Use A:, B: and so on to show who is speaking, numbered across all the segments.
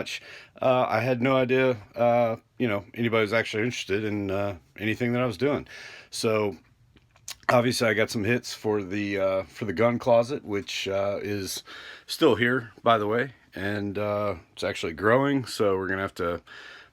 A: much. I had no idea, anybody was actually interested in anything that I was doing. So obviously, I got some hits for the gun closet, which is still here, by the way, and it's actually growing. So we're gonna have to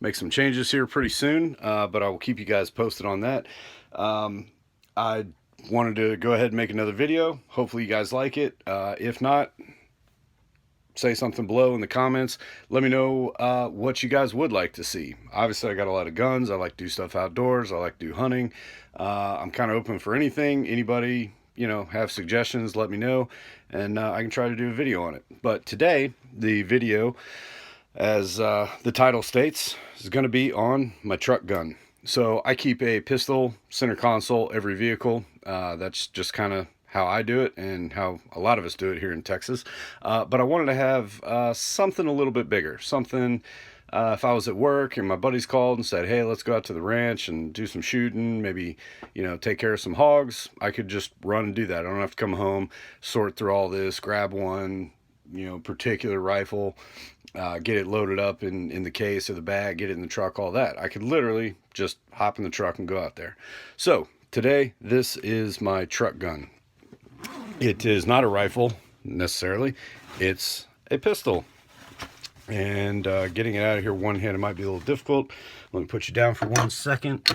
A: make some changes here pretty soon. But I will keep you guys posted on that. I wanted to go ahead and make another video. Hopefully, you guys like it. If not, say something below in the comments. Let me know what you guys would like to see. Obviously, I got a lot of guns. I like to do stuff outdoors. I like to do hunting. I'm kind of open for anything. Anybody, have suggestions, let me know, and I can try to do a video on it. But today, the video, as the title states, is going to be on my truck gun. So I keep a pistol center console every vehicle. That's just kind of how I do it and how a lot of us do it here in Texas. But I wanted to have something a little bit bigger. Something, if I was at work and my buddies called and said, hey, let's go out to the ranch and do some shooting, maybe, take care of some hogs, I could just run and do that. I don't have to come home, sort through all this, grab one, particular rifle, get it loaded up in the case or the bag, get it in the truck, all that. I could literally just hop in the truck and go out there. So today, this is my truck gun. It is not a rifle necessarily, it's a pistol. And getting it out of here one-handed might be a little difficult. Let me put you down for 1 second.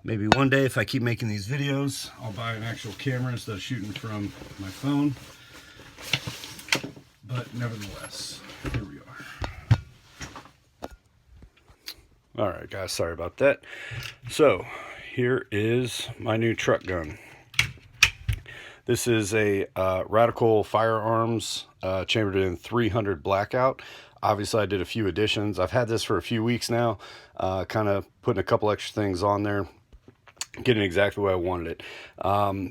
A: Maybe one day, if I keep making these videos, I'll buy an actual camera instead of shooting from my phone. But nevertheless, here we are. All right, guys, sorry about that. So here is my new truck gun. This is a Radical Firearms chambered in 300 Blackout. Obviously, I did a few additions. I've had this for a few weeks now, kind of putting a couple extra things on there, getting exactly what I wanted it.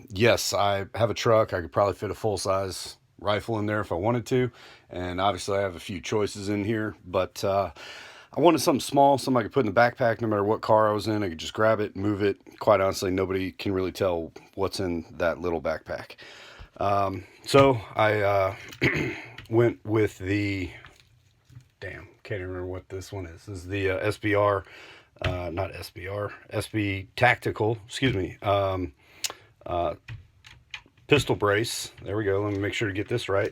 A: Yes, I have a truck. I could probably fit a full-size rifle in there if I wanted to, and obviously I have a few choices in here, but I wanted something small, something I could put in the backpack no matter what car I was in. I could just grab it, move it. Quite honestly, nobody can really tell what's in that little backpack. So I went with the, can't even remember what this one is. This is the SBR, not SBR, SB Tactical, excuse me, pistol brace. There we go. Let me make sure to get this right.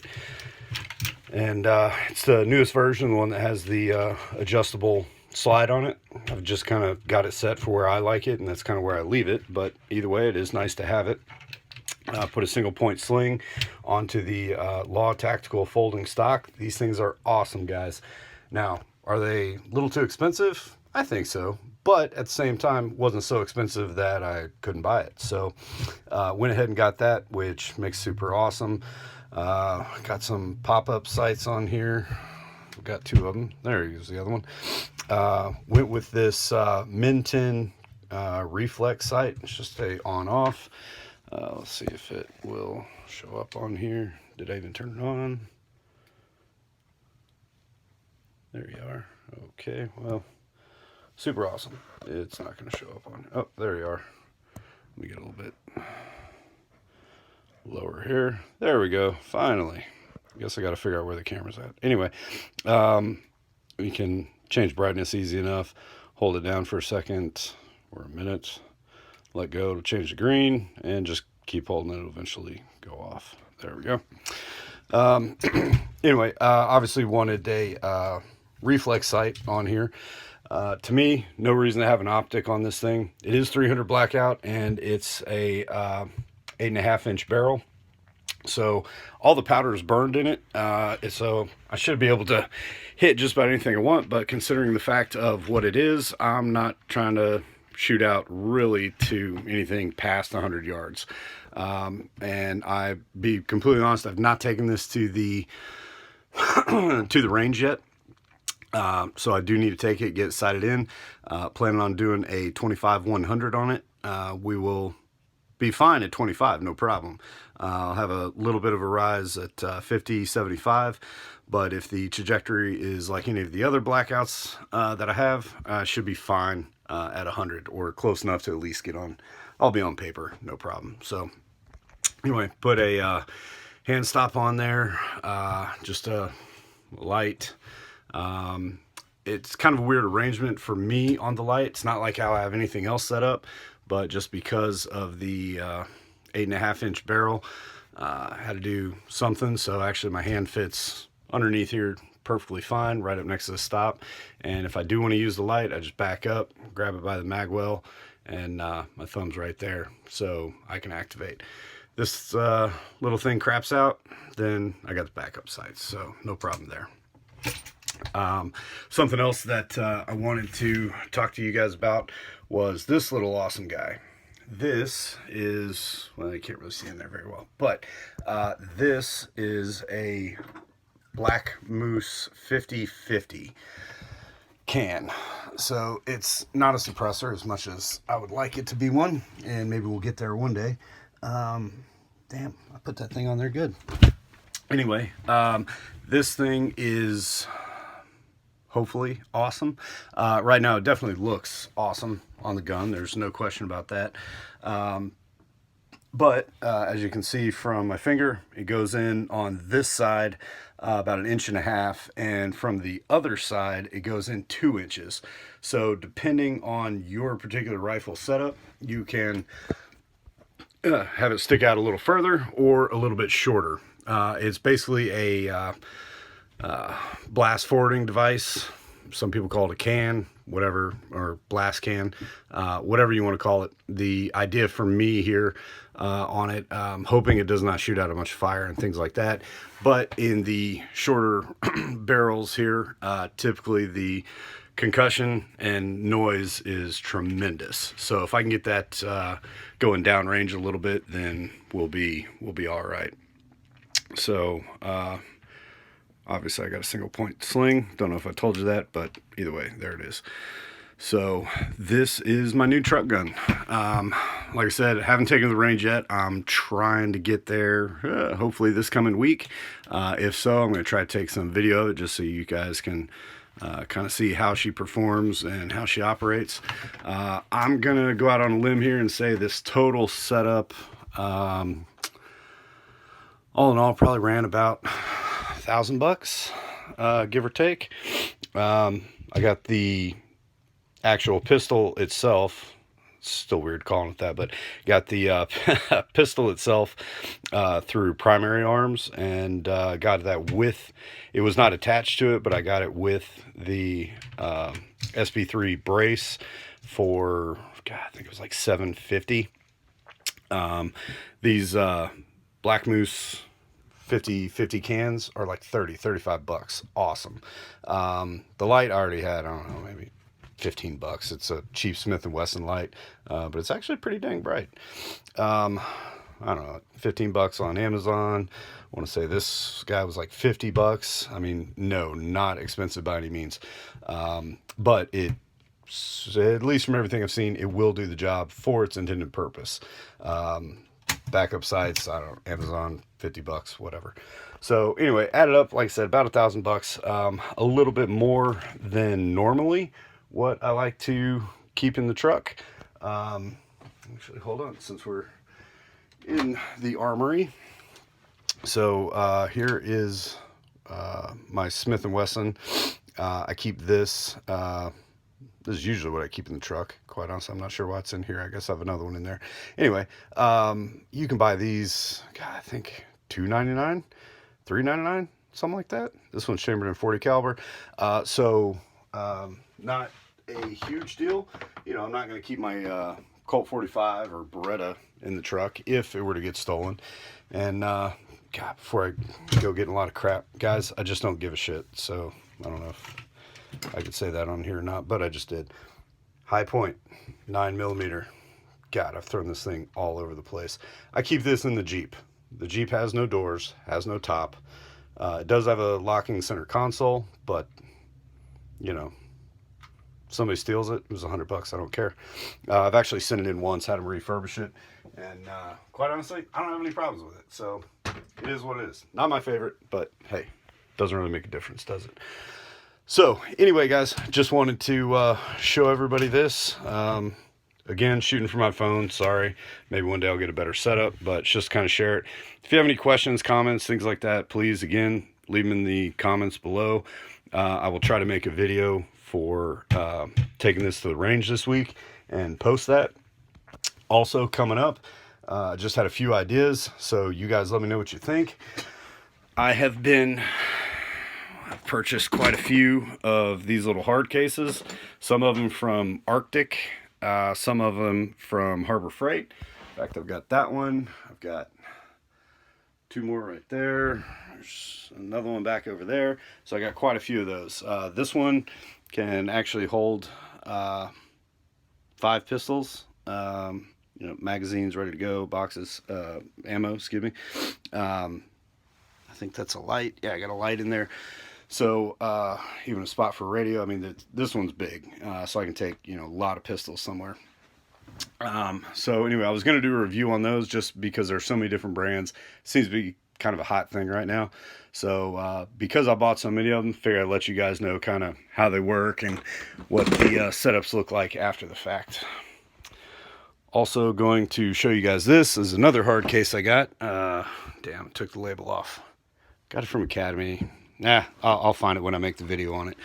A: And it's the newest version, the one that has the adjustable slide on it. I've just kind of got it set for where I like it, and that's kind of where I leave it. But either way, it is nice to have it. Put a single point sling onto the Law Tactical folding stock. These things are awesome, guys. Now, are they a little too expensive? I think so. But at the same time, wasn't so expensive that I couldn't buy it. So went ahead and got that, which makes super awesome. Got some pop-up sights on here. We've got two of them. There is the other one. Went with this Minton reflex sight. It's just a on-off. Let's see if it will show up on here. Did I even turn it on? There you are. Okay, well, super awesome. It's not going to show up on. Oh, there you are. Let me get a little bit lower here. There we go. Finally. I guess I got to figure out where the camera's at. Anyway, we can change brightness easy enough. Hold it down for a second or a minute. Let go to change the green, and just keep holding it. It'll eventually go off. There we go. Anyway, obviously wanted a reflex sight on here. To me, no reason to have an optic on this thing. It is 300 Blackout, and it's a 8.5-inch barrel. So all the powder is burned in it. So I should be able to hit just about anything I want, but considering the fact of what it is, I'm not trying to shoot out really to anything past 100 yards. And I be completely honest, I've not taken this to the to the range yet. So I do need to take it, get it sighted in. Planning on doing a 25-100 on it. We will be fine at 25, no problem. I'll have a little bit of a rise at 50, 75, but if the trajectory is like any of the other blackouts that I have, I should be fine at 100 or close enough to at least get on. I'll be on paper, no problem. So anyway, put a hand stop on there, just a light. It's kind of a weird arrangement for me on the light. It's not like how I have anything else set up, but just because of the 8.5-inch barrel, I had to do something. So actually my hand fits underneath here perfectly fine, right up next to the stop. And if I do want to use the light, I just back up, grab it by the mag well, and my thumb's right there, so I can activate. This little thing craps out, then I got the backup sights, so no problem there. Something else that I wanted to talk to you guys about was this little awesome guy. This is, well, you can't really see in there very well, but this is a Black Moose 50/50 can. So it's not a suppressor as much as I would like it to be one, and maybe we'll get there one day. Damn, I put that thing on there good. Anyway, this thing is hopefully awesome. Right now it definitely looks awesome on the gun, there's no question about that. But as you can see from my finger, it goes in on this side about 1.5 inches, and from the other side it goes in 2 inches. So depending on your particular rifle setup, you can have it stick out a little further or a little bit shorter. It's basically a blast forwarding device. Some people call it a can, whatever, or blast can, whatever you want to call it. The idea for me here on it, hoping it does not shoot out a bunch of fire and things like that. But in the shorter barrels here, typically the concussion and noise is tremendous. So if I can get that going downrange a little bit, then we'll be all right. So obviously I got a single point sling. Don't know if I told you that, but either way, there it is. So this is my new truck gun. Like I said, I haven't taken the range yet. I'm trying to get there hopefully this coming week. If so, I'm going to try to take some video of it just so you guys can kind of see how she performs and how she operates. I'm going to go out on a limb here and say this total setup, all in all, probably ran about $1,000, give or take. I got the actual pistol itself, it's still weird calling it that, but got the pistol itself through Primary Arms, and got that with, it was not attached to it, but I got it with the SP3 brace for, God, I think it was like $750. These Black Moose 50/50 cans are like $35. Awesome. The light I already had, I don't know, maybe $15. It's a cheap Smith & Wesson light, but it's actually pretty dang bright. I don't know, $15 on Amazon. I want to say this guy was like $50. I mean, no, not expensive by any means. But it, at least from everything I've seen, it will do the job for its intended purpose. Backup sights, I don't know, Amazon, $50, whatever. So anyway, added up, like I said, about $1,000, a little bit more than normally what I like to keep in the truck. Actually, hold on, since we're in the armory. So here is my Smith & Wesson. I keep this. This is usually what I keep in the truck. Quite honestly, I'm not sure why it's in here. I guess I have another one in there. Anyway, you can buy these, God, I think $2.99, $3.99, something like that. This one's chambered in .40 caliber. Not a huge deal. You know, I'm not going to keep my Colt 45 or Beretta in the truck if it were to get stolen. And God, before I go getting a lot of crap, guys, I just don't give a shit. So I don't know if I could say that on here or not, but I just did. High Point, 9mm. God, I've thrown this thing all over the place. I keep this in the Jeep. The Jeep has no doors, has no top. It does have a locking center console, but, you know, somebody steals it, it was $100, I don't care. I've actually sent it in once, had them refurbish it, and quite honestly, I don't have any problems with it. So it is what it is. Not my favorite, but hey, doesn't really make a difference, does it? So anyway, guys, just wanted to show everybody this. Again, shooting from my phone, sorry. Maybe one day I'll get a better setup, but just kind of share it. If you have any questions, comments, things like that, please, again, leave them in the comments below. I will try to make a video for taking this to the range this week and post that. Also coming up, just had a few ideas, so you guys let me know what you think. I've purchased quite a few of these little hard cases, some of them from Arctic, some of them from Harbor Freight. In fact, I've got that one, I've got two more right there, there's another one back over there, so I got quite a few of those. This one can actually hold 5 pistols, you know, magazines ready to go, boxes, ammo, excuse me. I think that's a light. Yeah, I got a light in there. So even a spot for radio. I mean, this one's big, so I can take, you know, a lot of pistols somewhere. So anyway, I was going to do a review on those just because there's so many different brands. Seems to be kind of a hot thing right now. So because I bought so many of them, figured I'd let you guys know kind of how they work and what the setups look like after the fact. Also going to show you guys, this is another hard case I got. Damn, took the label off. Got it from Academy. Nah, I'll find it when I make the video on it.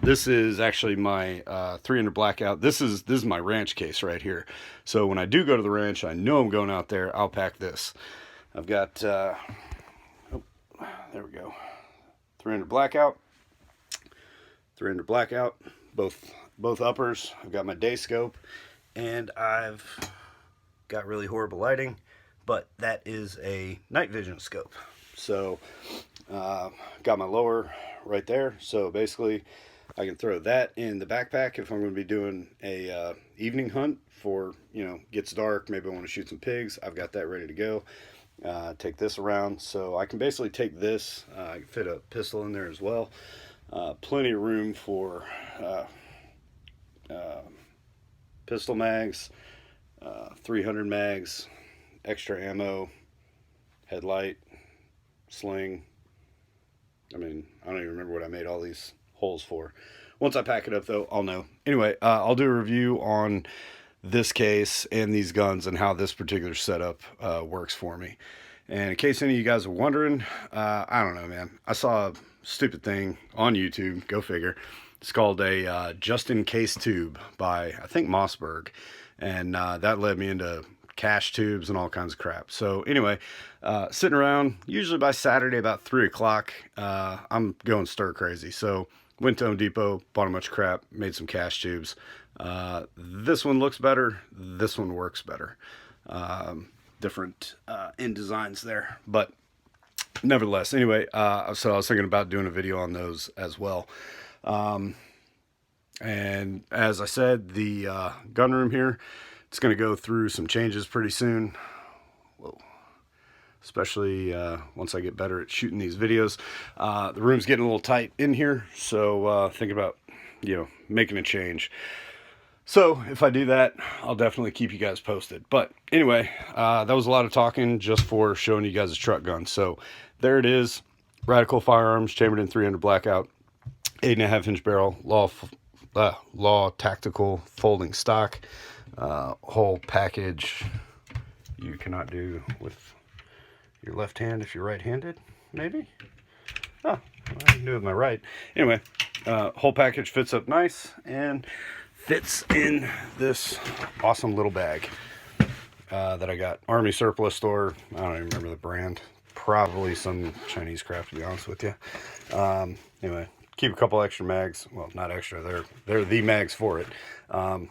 A: This is actually my 300 Blackout. This is my ranch case right here. So when I do go to the ranch, I know I'm going out there, I'll pack this. I've got, oh, there we go. 300 Blackout. 300 Blackout. Both uppers. I've got my day scope. And I've got really horrible lighting, but that is a night vision scope. So got my lower right there, so basically I can throw that in the backpack if I'm going to be doing a evening hunt for, you know, gets dark, maybe I want to shoot some pigs. I've got that ready to go. Take this around, so I can basically take this, I can fit a pistol in there as well. Plenty of room for pistol mags, 300 mags, extra ammo, headlight, sling. I mean, I don't even remember what I made all these holes for. Once I pack it up though, I'll know. Anyway, I'll do a review on this case and these guns and how this particular setup works for me. And in case any of you guys are wondering, I don't know, man. I saw a stupid thing on YouTube, go figure. It's called a just-in-case tube by, I think, Mossberg. And that led me into cache tubes and all kinds of crap. So anyway, sitting around, usually by Saturday about 3 o'clock, I'm going stir crazy. So went to Home Depot, bought a bunch of crap, made some cache tubes. This one looks better. This one works better. Different end designs there. But nevertheless, anyway, so I was thinking about doing a video on those as well. And as I said, the gun room here, it's going to go through some changes pretty soon. Whoa. Especially once I get better at shooting these videos. The room's getting a little tight in here, so think about, you know, making a change. So if I do that, I'll definitely keep you guys posted. But anyway, that was a lot of talking just for showing you guys a truck gun. So there it is, Radical Firearms, Chamberlain 300 Blackout, 8.5 inch barrel, Law Tactical folding stock, whole package. You cannot do with your left hand if you're right-handed, maybe? Oh, well, I can do it with my right. Anyway, whole package fits up nice and fits in this awesome little bag that I got. Army Surplus Store. I don't even remember the brand. Probably some Chinese crap, to be honest with you. Anyway, keep a couple extra mags. Well, not extra. They're the mags for it.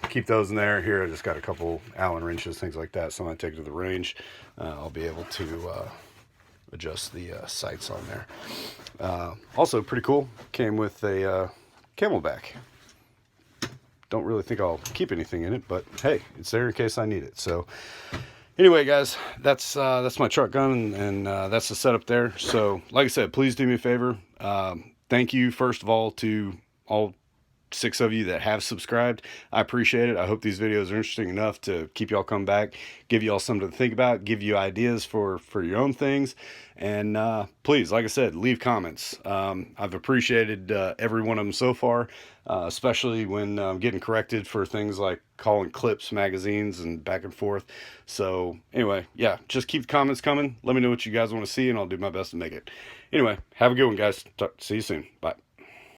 A: Keep those in there. Here, I just got a couple Allen wrenches, things like that. So when I take it to the range, I'll be able to adjust the sights on there. Also, pretty cool. Came with a Camelback. Don't really think I'll keep anything in it, but hey, it's there in case I need it. So anyway, guys, that's my truck gun, and that's the setup there. So like I said, please do me a favor. Thank you, first of all, to all 6 of you that have subscribed. I appreciate it. I hope these videos are interesting enough to keep y'all come back, give y'all something to think about, give you ideas for your own things. And please, like I said, leave comments. I've appreciated every one of them so far, especially when I'm getting corrected for things like calling clips magazines and back and forth. So anyway, yeah, just keep the comments coming. Let me know what you guys want to see, and I'll do my best to make it. Anyway, have a good one, guys. See you soon. Bye.